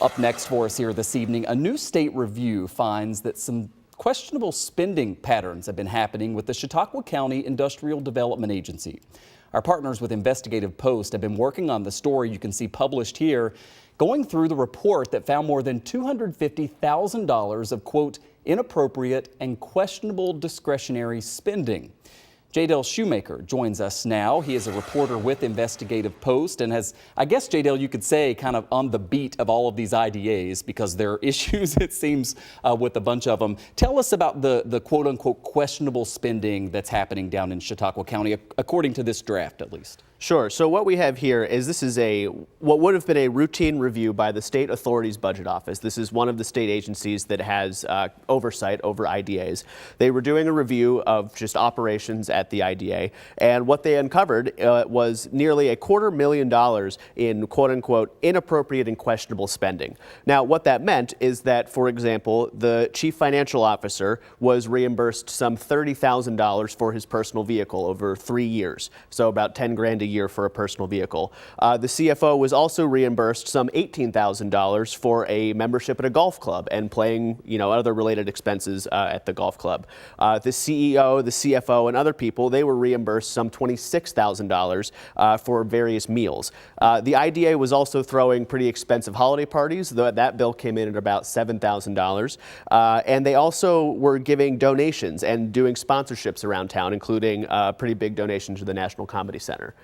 Up next for us here this evening, a new state review finds that some questionable spending patterns have been happening with the Chautauqua County Industrial Development Agency. Our partners with Investigative Post have been working on the story you can see published here, going through the report that found more than $250,000 of, quote, inappropriate and questionable discretionary spending. J-Dale Shoemaker joins us now. He is a reporter with Investigative Post and has, I guess, J-Dale, you could say, kind of on the beat of all of these IDAs because there are issues, it seems, with a bunch of them. Tell us about the quote-unquote questionable spending that's happening down in Chautauqua County, according to this draft, at least. Sure. So what we have here is this is what would have been a routine review by the state authority's budget office. This is one of the state agencies that has oversight over IDAs. They were doing a review of just operations at the IDA, and what they uncovered was nearly $250,000 in quote-unquote inappropriate and questionable spending. Now, what that meant is that, for example, the chief financial officer was reimbursed some $30,000 for his personal vehicle over 3 years, so about 10 grand a year for a personal vehicle. The CFO was also reimbursed some $18,000 for a membership at a golf club and playing, other related expenses at the golf club. The CEO, the CFO, and other people, they were reimbursed some $26,000 for various meals. The IDA was also throwing pretty expensive holiday parties, though that bill came in at about $7,000. And they also were giving donations and doing sponsorships around town, including a pretty big donation to the National Comedy Center.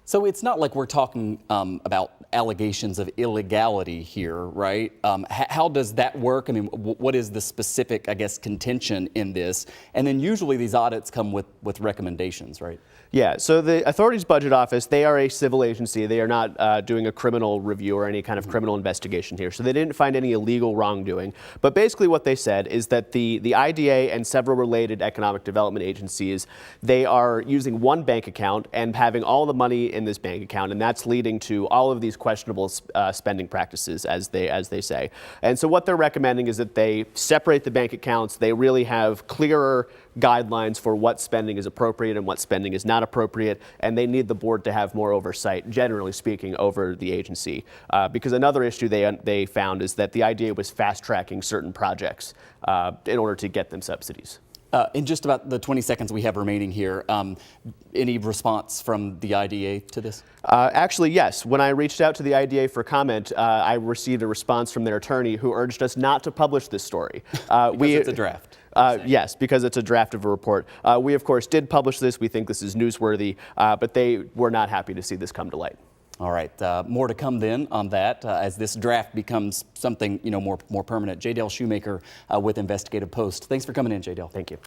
So it's not like we're talking about allegations of illegality here, right? How does that work? I mean, what is the specific, I guess, contention in this? And then usually these audits come with recommendations, right? Yeah, so the authority's budget office, they are a civil agency. They are not doing a criminal review or any kind of criminal investigation here. So they didn't find any illegal wrongdoing. But basically what they said is that the IDA and several related economic development agencies, they are using one bank account and having all the money in this bank account, and that's leading to all of these questionable spending practices, as they say. And so what they're recommending is that they separate the bank accounts. They really have clearer guidelines for what spending is appropriate and what spending is not appropriate, and they need the board to have more oversight, generally speaking, over the agency. Because another issue they found is that the IDA was fast-tracking certain projects in order to get them subsidies. In just about the 20 seconds we have remaining here, any response from the IDA to this? Actually, yes. When I reached out to the IDA for comment, I received a response from their attorney who urged us not to publish this story. Because it's a draft. Yes, because it's a draft of a report. We, of course, did publish this. We think this is newsworthy, but they were not happy to see this come to light. All right, more to come then on that as this draft becomes something more permanent. J-Dale Shoemaker with Investigative Post. Thanks for coming in, J-Dale. Thank you.